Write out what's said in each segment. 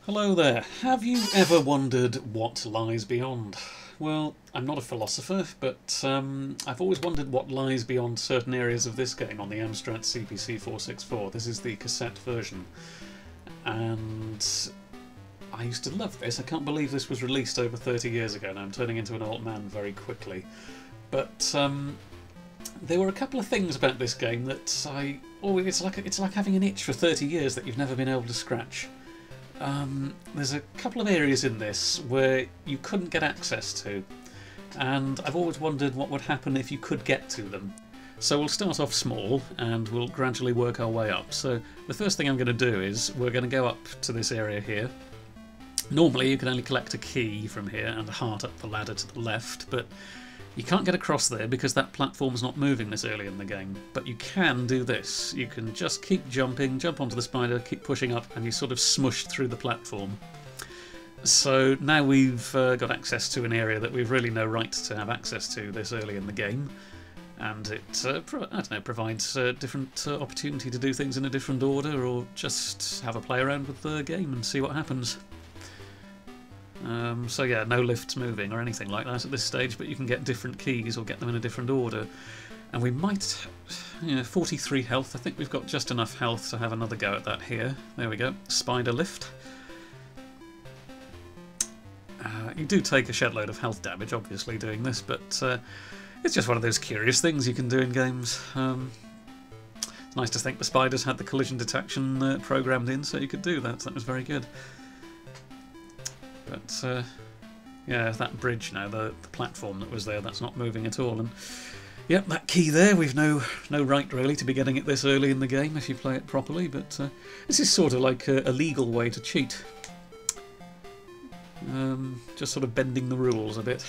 Hello there. Have you ever wondered what lies beyond? Well, I'm not a philosopher, but I've always wondered what lies beyond certain areas of this game on the Amstrad CPC 464. This is the cassette version. And I used to love this. I can't believe this was released over 30 years ago now. I'm turning into an old man very quickly. But there were a couple of things about this game that it's like having an itch for 30 years that you've never been able to scratch. There's a couple of areas in this where you couldn't get access to, and I've always wondered what would happen if you could get to them. So we'll start off small and we'll gradually work our way up. So the first thing I'm going to do is we're going to go up to this area here. Normally you can only collect a key from here and a heart up the ladder to the left, but you can't get across there because that platform's not moving this early in the game. But you can do this. You can just keep jumping, jump onto the spider, keep pushing up, and you sort of smush through the platform. So now we've got access to an area that we've really no right to have access to this early in the game. And it, provides a different opportunity to do things in a different order, or just have a play around with the game and see what happens. So yeah, no lifts moving or anything like that at this stage, but you can get different keys or get them in a different order. And we might, 43 health, I think we've got just enough health to have another go at that here. There we go, spider lift. You do take a shed load of health damage, obviously, doing this, but it's just one of those curious things you can do in games. It's nice to think the spiders had the collision detection programmed in, so you could do that. That was very good. But yeah, that bridge now, the platform that was there, that's not moving at all. And yep, that key there, we've no right really to be getting it this early in the game if you play it properly. But this is sort of like a legal way to cheat. Just sort of bending the rules a bit.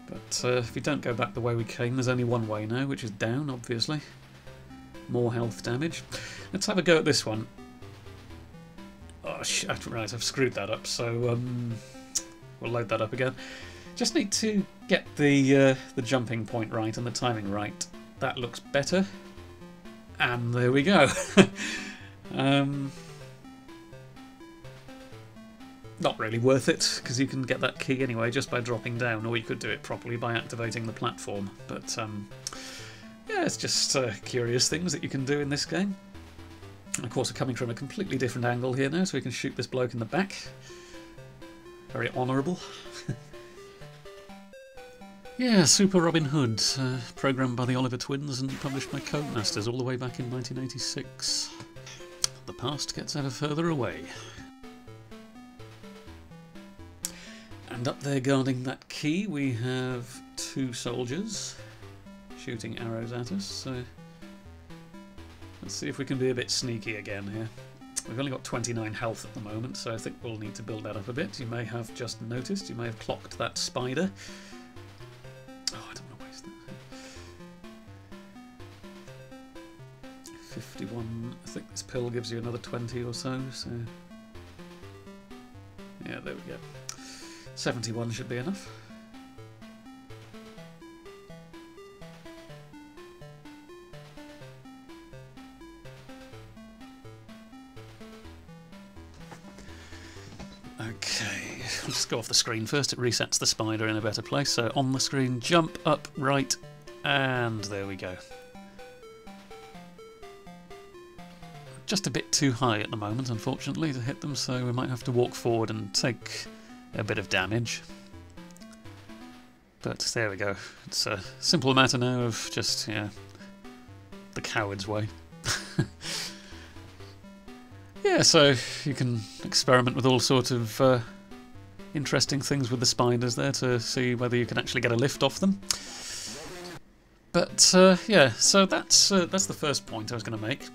But if we don't go back the way we came, there's only one way now, which is down, obviously. More health damage. Let's have a go at this one. Oh shit, right, I've screwed that up, so we'll load that up again. Just need to get the jumping point right and the timing right. That looks better. And there we go. Not really worth it, because you can get that key anyway just by dropping down, or you could do it properly by activating the platform. But yeah, it's just curious things that you can do in this game. And of course we're coming from a completely different angle here now, so we can shoot this bloke in the back. Very honourable. Yeah, Super Robin Hood, programmed by the Oliver twins and published by Codemasters all the way back in 1986. The past gets ever further away. And up there guarding that key we have two soldiers shooting arrows at us, so let's see if we can be a bit sneaky again here. We've only got 29 health at the moment, so I think we'll need to build that up a bit. You may have just noticed, you may have clocked that spider. Oh, I don't want to waste that. 51, I think this pill gives you another 20 or so, so yeah, there we go. 71 should be enough. Okay, I'll just go off the screen first. It resets the spider in a better place. So on the screen, jump up, right, and there we go. Just a bit too high at the moment, unfortunately, to hit them, so we might have to walk forward and take a bit of damage. But there we go. It's a simple matter now of just, yeah, the coward's way. Yeah, so you can experiment with all sorts of interesting things with the spiders there to see whether you can actually get a lift off them. But yeah, so that's the first point I was going to make.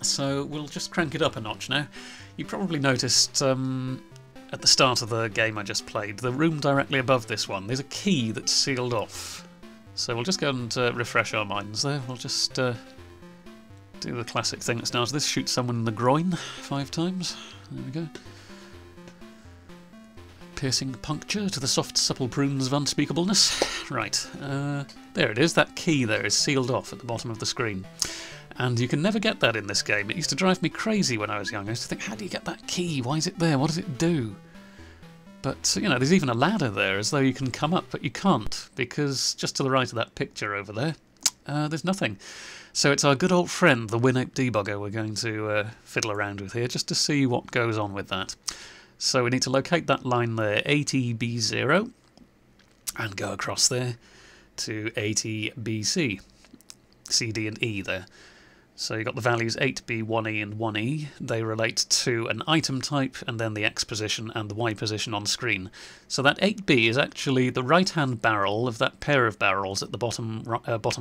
So we'll just crank it up a notch now. You probably noticed at the start of the game I just played, the room directly above this one, there's a key that's sealed off. So we'll just go and refresh our minds there. We'll just do the classic thing that starts this, shoot someone in the groin 5 times. There we go. Piercing puncture to the soft, supple prunes of unspeakableness. Right, there it is. That key there is sealed off at the bottom of the screen. And you can never get that in this game. It used to drive me crazy when I was young. I used to think, how do you get that key? Why is it there? What does it do? But, you know, there's even a ladder there, as though you can come up, but you can't, because just to the right of that picture over there, there's nothing. So it's our good old friend, the WinApe debugger, we're going to fiddle around with here, just to see what goes on with that. So we need to locate that line there, 80B0, and go across there to 80BC, C, D and E there. So you've got the values 8B, 1E and 1E. They relate to an item type and then the X position and the Y position on screen. So that 8B is actually the right-hand barrel of that pair of barrels at the bottom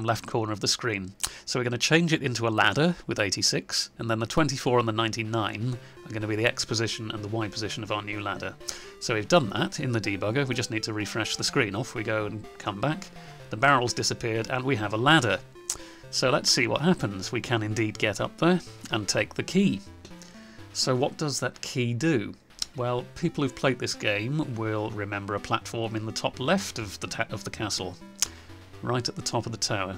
left corner of the screen. So we're going to change it into a ladder with 86, and then the 24 and the 99 are going to be the X position and the Y position of our new ladder. So we've done that in the debugger. We just need to refresh the screen. Off we go and come back. The barrels disappeared and we have a ladder. So let's see what happens. We can indeed get up there and take the key. So what does that key do? Well, people who've played this game will remember a platform in the top left of the castle, right at the top of the tower.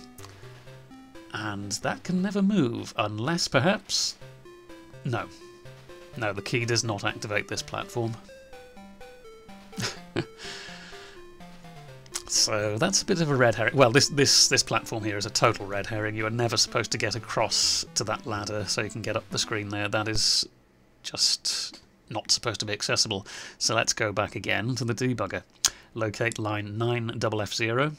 And that can never move, unless perhaps... No. No, the key does not activate this platform. So that's a bit of a red herring. Well, this platform here is a total red herring. You are never supposed to get across to that ladder so you can get up the screen there. That is just not supposed to be accessible. So let's go back again to the debugger. Locate line 9FF0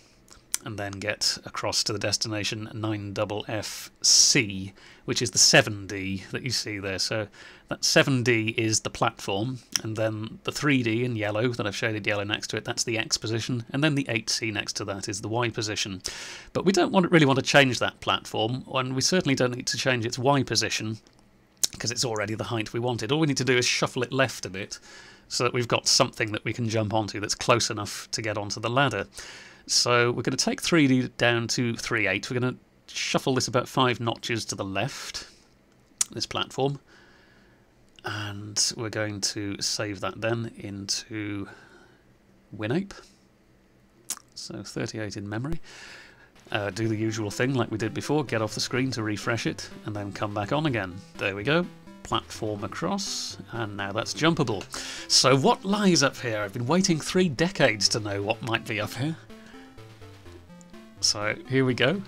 and then get across to the destination 9FFC, which is the 7D that you see there. So that 7D is the platform, and then the 3D in yellow that I've shaded yellow next to it, that's the X position, and then the 8C next to that is the Y position. But we don't really want to change that platform, and we certainly don't need to change its Y position because it's already the height we wanted. All we need to do is shuffle it left a bit so that we've got something that we can jump onto that's close enough to get onto the ladder. So we're going to take 3D down to 3.8. We're going to shuffle this about 5 notches to the left, this platform, and we're going to save that then into WinApe. So 38 in memory. Do the usual thing like we did before, get off the screen to refresh it, and then come back on again. There we go. Platform across, and now that's jumpable. So what lies up here? I've been waiting 3 decades to know what might be up here. So here we go.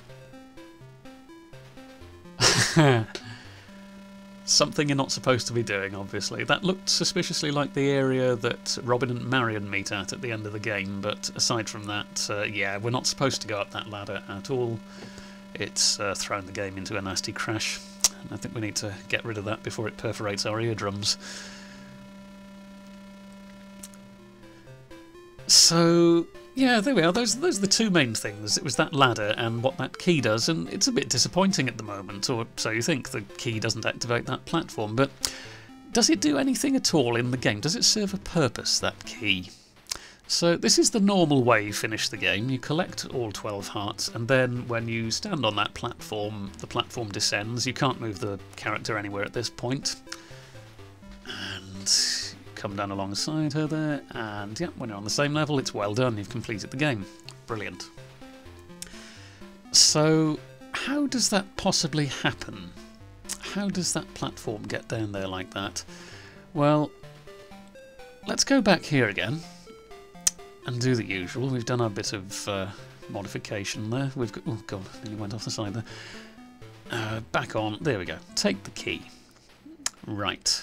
Something you're not supposed to be doing, obviously. That looked suspiciously like the area that Robin and Marion meet at the end of the game, but aside from that, yeah, we're not supposed to go up that ladder at all. It's thrown the game into a nasty crash. I think we need to get rid of that before it perforates our eardrums. So, yeah, there we are. Those are the 2 main things. It was that ladder and what that key does, and it's a bit disappointing at the moment, or so you think. The key doesn't activate that platform, but does it do anything at all in the game? Does it serve a purpose, that key? So this is the normal way you finish the game. You collect all 12 hearts, and then when you stand on that platform, the platform descends. You can't move the character anywhere at this point. And come down alongside her there, and yeah, when you're on the same level, it's well done. You've completed the game. Brilliant. So how does that possibly happen? How does that platform get down there like that? Well, let's go back here again and do the usual. We've done our bit of modification there. We've got, oh god, nearly went off the side there. Back on, there we go. Take the key. Right.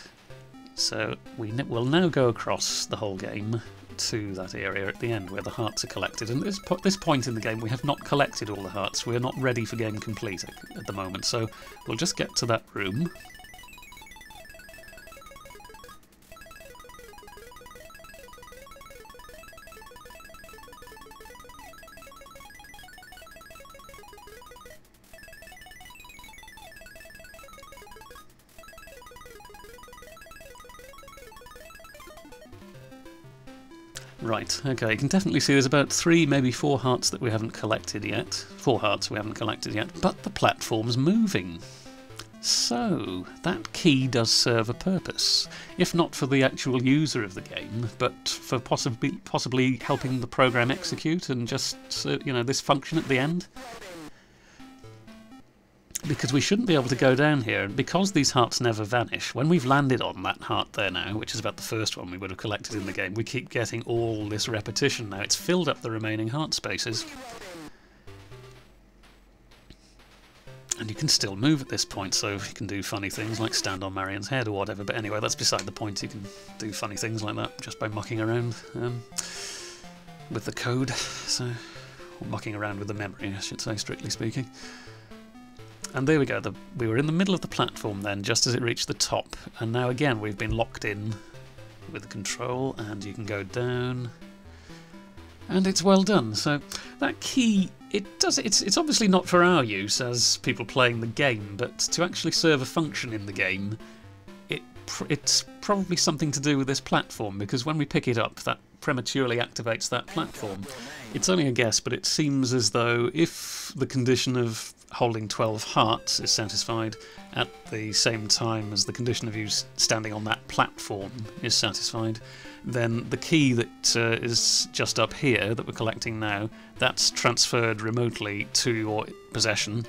So we'll now go across the whole game to that area at the end where the hearts are collected. And at this point in the game, we have not collected all the hearts. We're not ready for game complete at the moment. So we'll just get to that room. Right, okay, you can definitely see there's about 3, maybe 4 hearts that we haven't collected yet. 4 hearts we haven't collected yet, but the platform's moving. So, that key does serve a purpose. If not for the actual user of the game, but for possibly helping the program execute and just, you know, this function at the end. because we shouldn't be able to go down here, and because these hearts never vanish, when we've landed on that heart there now, which is about the first one we would have collected in the game, we keep getting all this repetition now. It's filled up the remaining heart spaces. And you can still move at this point, so you can do funny things like stand on Marion's head or whatever, but anyway, that's beside the point. You can do funny things like that just by mucking around with the code, so, or mucking around with the memory, I should say, strictly speaking. And there we go, we were in the middle of the platform then, just as it reached the top, and now again we've been locked in with the control, and you can go down, and it's well done. So that key, it's obviously not for our use as people playing the game, but to actually serve a function in the game, it's probably something to do with this platform, because when we pick it up, that prematurely activates that platform. It's only a guess, but it seems as though if the condition of holding 12 hearts is satisfied at the same time as the condition of you standing on that platform is satisfied, then the key that is just up here that we're collecting now, that's transferred remotely to your possession,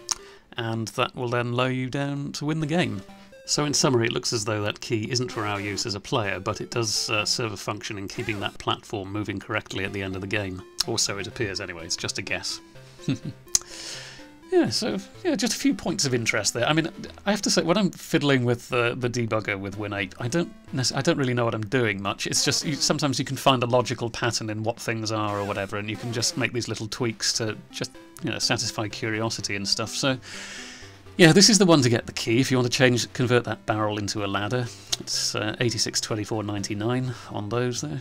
and that will then lower you down to win the game. So in summary, it looks as though that key isn't for our use as a player, but it does serve a function in keeping that platform moving correctly at the end of the game. Or so it appears anyway, it's just a guess. Yeah, so yeah, just a few points of interest there. I mean, I have to say, when I'm fiddling with the debugger with Win8, I don't really know what I'm doing much. It's just sometimes you can find a logical pattern in what things are or whatever, and you can just make these little tweaks to just, you know, satisfy curiosity and stuff. So yeah, this is the one to get the key if you want to convert that barrel into a ladder. It's 8624.99 on those there.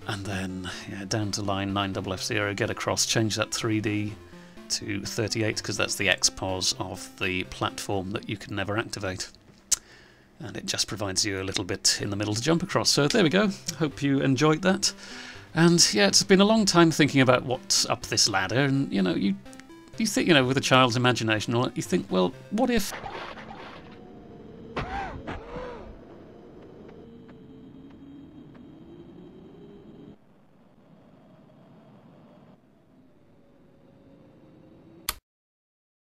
And then, yeah, down to line 9FF0, get across, change that 3D to 38, because that's the XPOS of the platform that you can never activate. And it just provides you a little bit in the middle to jump across. So there we go, hope you enjoyed that. And yeah, it's been a long time thinking about what's up this ladder, and you know, you think, you know, with a child's imagination, you think, well, what if